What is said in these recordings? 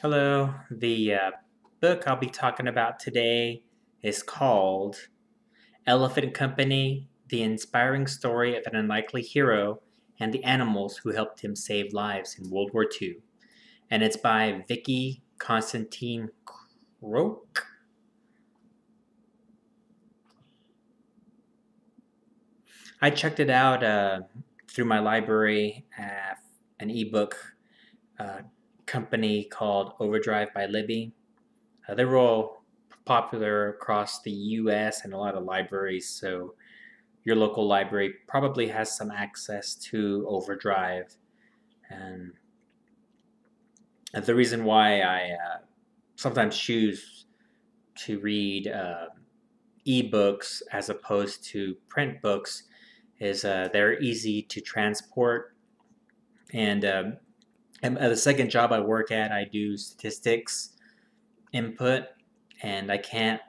Hello. The book I'll be talking about today is called Elephant Company: The Inspiring Story of an Unlikely Hero and the Animals Who Helped Him Save Lives in World War II. And it's by Vicki Constantine Croke. I checked it out through my library at an ebook uh, company called Overdrive by Libby. They were all popular across the US and a lot of libraries, so your local library probably has some access to Overdrive. And the reason why I sometimes choose to read ebooks as opposed to print books is they're easy to transport. And the second job I work at, I do statistics input, and I can't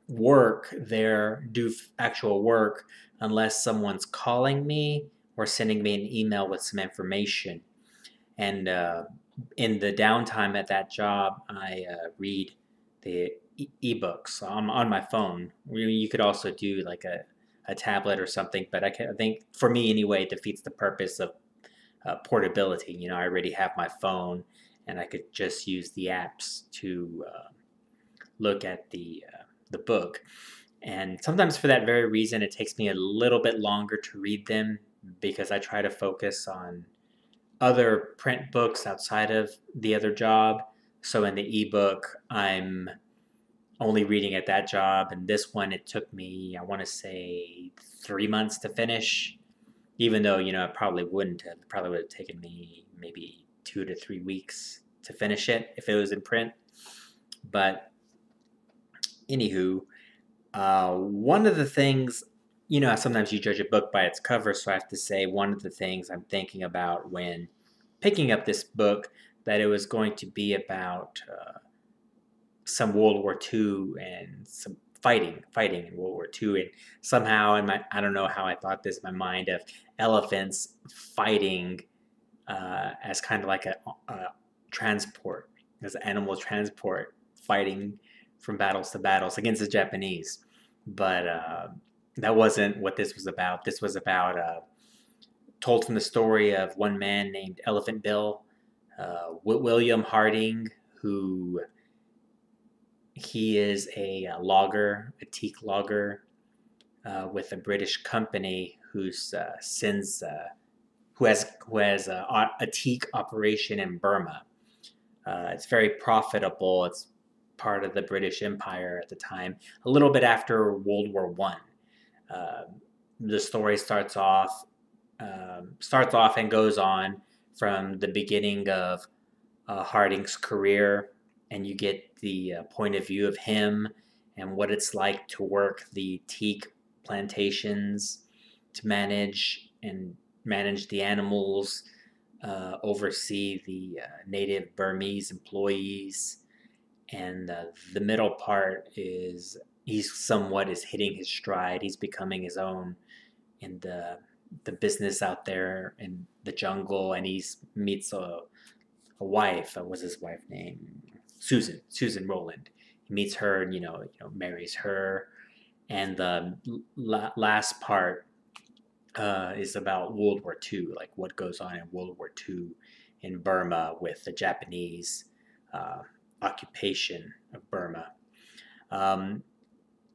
do actual work unless someone's calling me or sending me an email with some information. And in the downtime at that job, I read the ebooks on my phone. You could also do like a tablet or something, but I think for me anyway, it defeats the purpose of portability. I already have my phone, and I could just use the apps to look at the book. And sometimes for that very reason, it takes me a little bit longer to read them because I try to focus on other print books outside of the other job. So in the ebook, I'm only reading at that job, and this one it took me, I want to say, 3 months to finish. Even though it probably wouldn't have. It probably would have taken me maybe 2 to 3 weeks to finish it if it was in print. But anywho, one of the things, sometimes you judge a book by its cover, so I have to say one of the things I'm thinking about when picking up this book, that it was going to be about some World War II and some fighting in World War II, and somehow I don't know how I thought this in my mind of elephants fighting as kind of like a transport, as animal transport, fighting from battles to battles against the Japanese. But that wasn't what this was about. This was about told from the story of one man named Elephant Bill, William Harding, who he is a logger, a teak logger with a British company who has a teak operation in Burma. It's very profitable. It's part of the British Empire at the time. A little bit after World War One, the story starts off and goes on from the beginning of Harding's career, and you get the point of view of him and what it's like to work the teak plantations, to manage the animals, oversee the native Burmese employees, and the middle part is he's hitting his stride. He's becoming his own in the business out there in the jungle, and he meets a wife. What was his wife's name? Susan Rowland. He meets her, and marries her. And the last part is about World War II, like what goes on in World War II in Burma with the Japanese occupation of Burma. Um,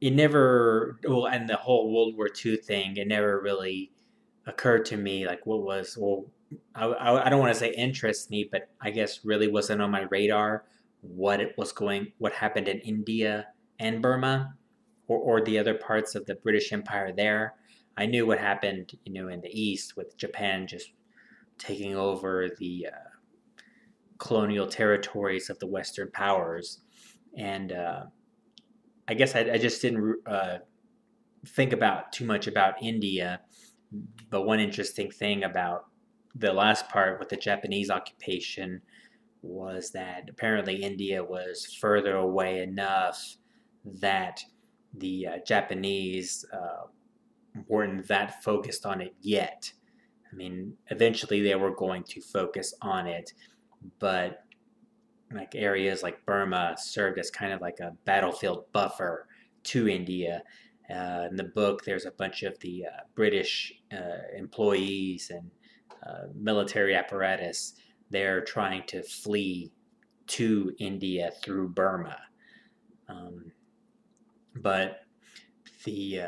it never, well, and the whole World War II thing, it never really occurred to me like I don't want to say interests me, but I guess really wasn't on my radar what happened in India and Burma, or the other parts of the British Empire there. I knew what happened, in the East with Japan just taking over the colonial territories of the Western powers, and I guess I just didn't think about too much about India. But one interesting thing about the last part with the Japanese occupation was that apparently India was further away enough that the Japanese weren't that focused on it yet. I mean, eventually they were going to focus on it, but like areas like Burma served as kind of like a battlefield buffer to India. In the book, there's a bunch of the British employees and military apparatus. They're trying to flee to India through Burma. Um, but the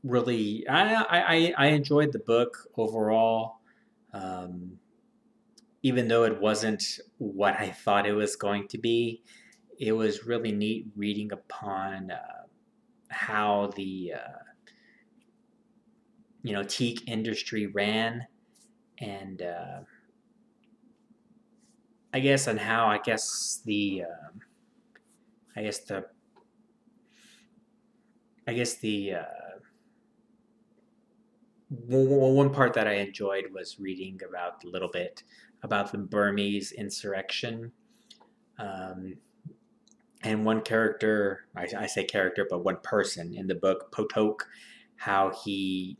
really, I enjoyed the book overall. Um, Even though it wasn't what I thought it was going to be, it was really neat reading upon how the teak industry ran, and I guess on how I guess the I guess the one part that I enjoyed was reading about a little bit about the Burmese insurrection. Um, and one character, I say character, but one person in the book, Potok, how he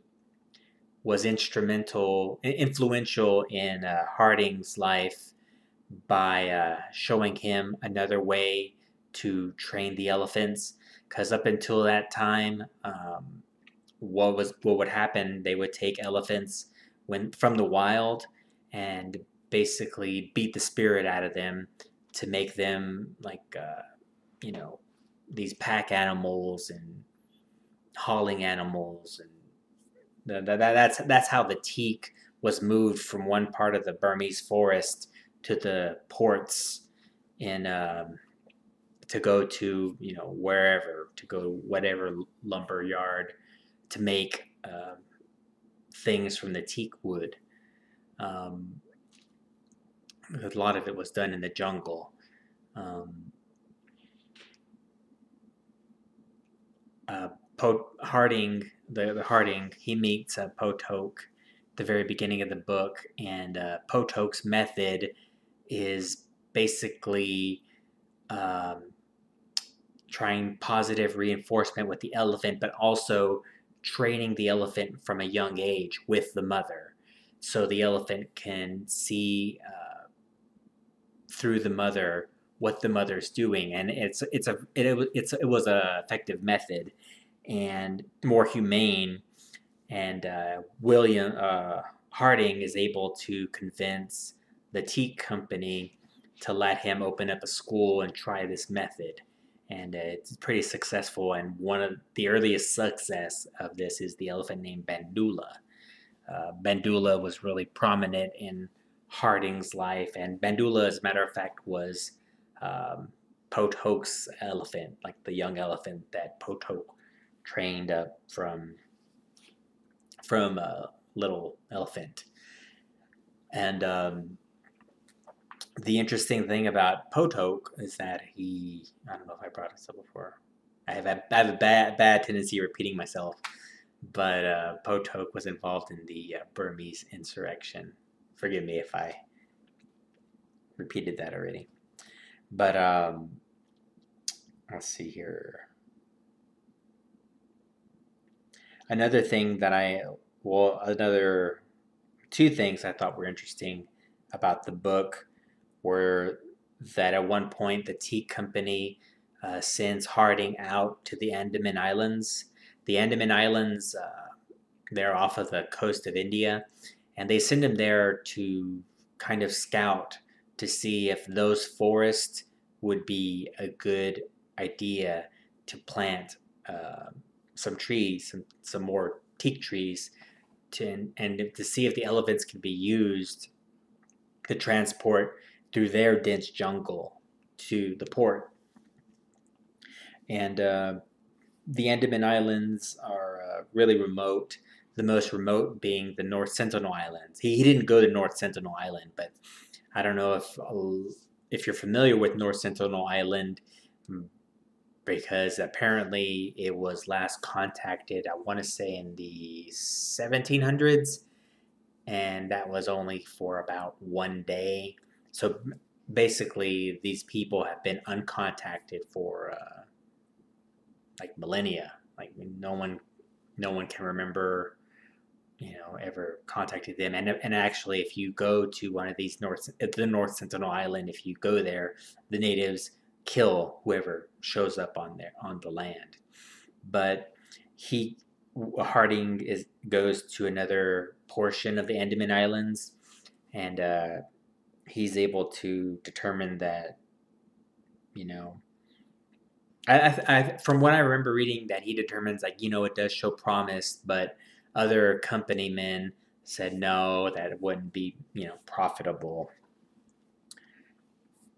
was influential in Harding's life by showing him another way to train the elephants. Because up until that time, what would happen? They would take elephants from the wild and basically beat the spirit out of them to make them like you know these pack animals and hauling animals, and that's how the teak was moved from one part of the Burmese forest to the ports in to go to wherever, to go to whatever lumber yard to make things from the teak wood. Um, a lot of it was done in the jungle. Um, uh, Harding, the Harding, he meets Potok at the very beginning of the book, and Potok's method is basically um, trying positive reinforcement with the elephant, but also training the elephant from a young age with the mother, so the elephant can see through the mother what the mother's doing, and it was a effective method and more humane. And William Harding is able to convince the teak company to let him open up a school and try this method. And it's pretty successful. And one of the earliest success of this is the elephant named Bandula. Bandula was really prominent in Harding's life, and Bandula, as a matter of fact, was um, Potok's elephant, like the young elephant that Potok trained up from a little elephant. And the interesting thing about Potok is that I don't know if I brought this up before. I have a bad tendency of repeating myself, but Potok was involved in the Burmese insurrection. Forgive me if I repeated that already. But let's see here. Another thing that another two things I thought were interesting about the book were that at one point the tea company sends Harding out to the Andaman Islands. The Andaman Islands, they're off of the coast of India, and they send him there to kind of scout to see if those forests would be a good idea to plant some trees, some more teak trees, and to see if the elephants can be used to transport through their dense jungle to the port. And the Andaman Islands are really remote. The most remote being the North Sentinel Islands. He didn't go to North Sentinel Island, but I don't know if you're familiar with North Sentinel Island, because apparently it was last contacted, I want to say, in the 1700s, and that was only for about one day. So basically, these people have been uncontacted for like millennia. Like no one can remember ever contacted them. And actually, if you go to one of these the North Sentinel Island, if you go there, the natives kill whoever shows up on the land. But he Harding goes to another portion of the Andaman Islands, and he's able to determine that you know from what I remember reading, that he determines, like, it does show promise, but other company men said no, that it wouldn't be profitable.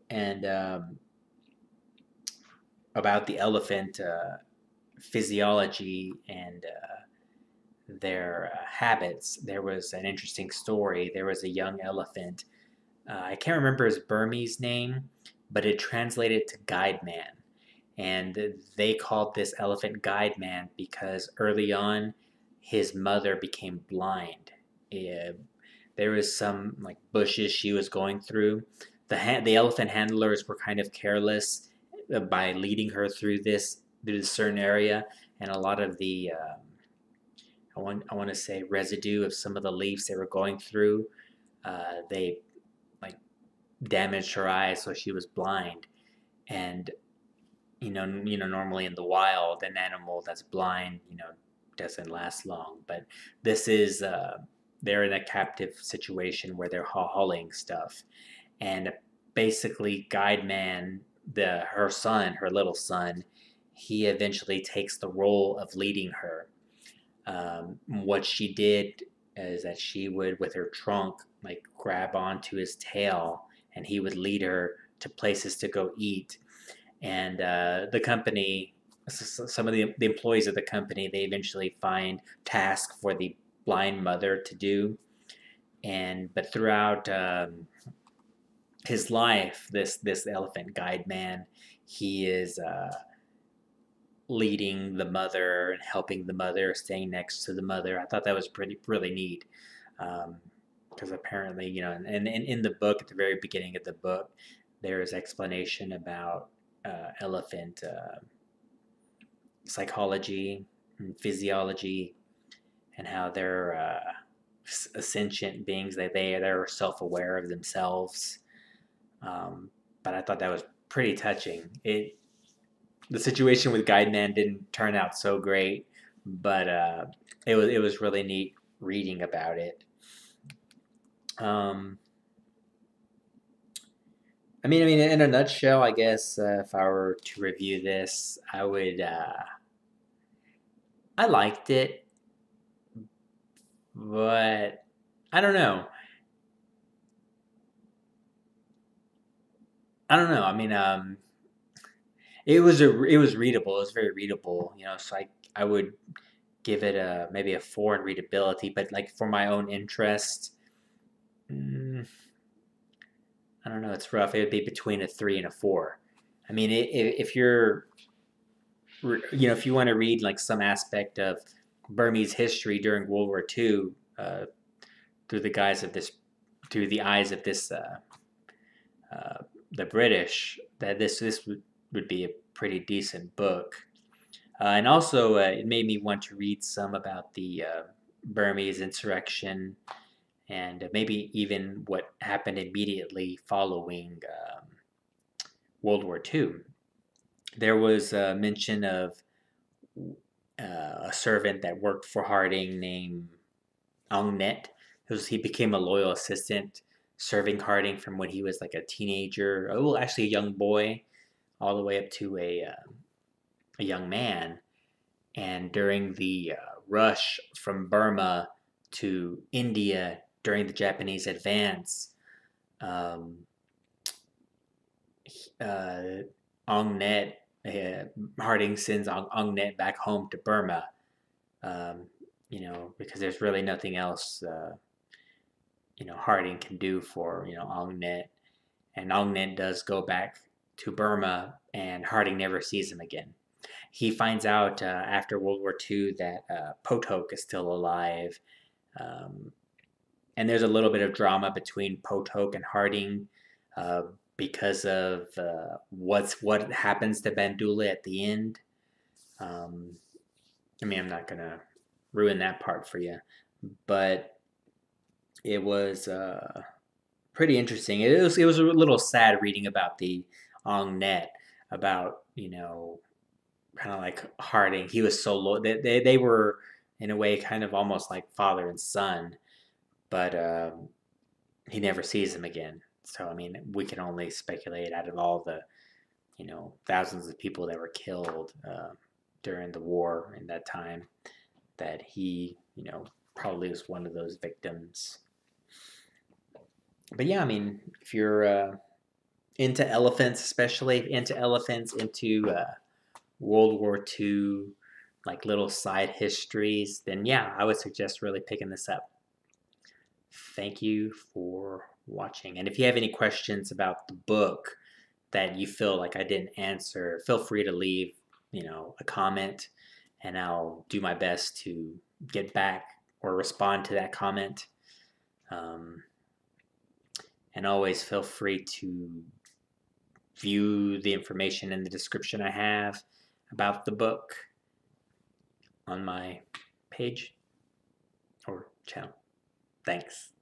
And about the elephant physiology and their habits, there was an interesting story. There was a young elephant. I can't remember his Burmese name, but it translated to guide man. And they called this elephant guide man because early on his mother became blind. Eh, there was some like bushes she was going through. The elephant handlers were kind of careless by leading her through this certain area, and a lot of the I want to say residue of some of the leaves they were going through, they like damaged her eyes, so she was blind. And normally in the wild, an animal that's blind, doesn't last long. But this is they're in a captive situation where they're hauling stuff, and basically, Guide Man, her little son, he eventually takes the role of leading her. What she did is that she would, with her trunk, like grab onto his tail, and he would lead her to places to go eat. And the company, some of the employees of the company, they eventually find tasks for the blind mother to do. But throughout his life, this elephant guide man, he is leading the mother and helping the mother, staying next to the mother. I thought that was really neat. Because apparently, and in the book, at the very beginning of the book, there is explanation about elephant psychology and physiology, and how they're sentient beings. They're self-aware of themselves. But I thought that was pretty touching. The situation with Guide Man didn't turn out so great, but it was really neat reading about it. I mean, in a nutshell, I guess if I were to review this, I liked it, but I don't know. I don't know. I mean, it was readable. It was very readable. So I would give it maybe a 4 in readability, but like for my own interest, mm, I don't know. It's rough. It would be between a 3 and a 4. I mean, if you're if you want to read like some aspect of Burmese history during World War II, through the guise of this, through the eyes of this, uh, the British, that this would be a pretty decent book. And also, it made me want to read some about the Burmese insurrection, and maybe even what happened immediately following World War II. There was a mention of a servant that worked for Harding named Ong Net. He became a loyal assistant, serving Harding from when he was like a teenager, well, actually a young boy, all the way up to a young man. And during the rush from Burma to India during the Japanese advance, um, uh, Ong Net, Harding sends Ong Net back home to Burma, um, because there's really nothing else, Harding can do for, Ong Net. And Ong Net does go back to Burma, and Harding never sees him again. He finds out after World War II that Potok is still alive, um, and there's a little bit of drama between Potok and Harding uh, because of what happens to Bandula at the end. Um, I mean, I'm not gonna ruin that part for you, but it was pretty interesting. It was a little sad reading about the Ong Net, about, kind of like Harding. He was so low. They were in a way kind of almost like father and son, but he never sees him again. So I mean, we can only speculate out of all the thousands of people that were killed during the war in that time, that he probably was one of those victims. But yeah, I mean, if you're into elephants, especially into elephants, into World War II, like little side histories, then yeah, I would suggest really picking this up. Thank you for watching. And if you have any questions about the book that you feel like I didn't answer, feel free to leave, a comment, and I'll do my best to get back or respond to that comment. Um, and always feel free to view the information in the description I have about the book on my page or channel. Thanks.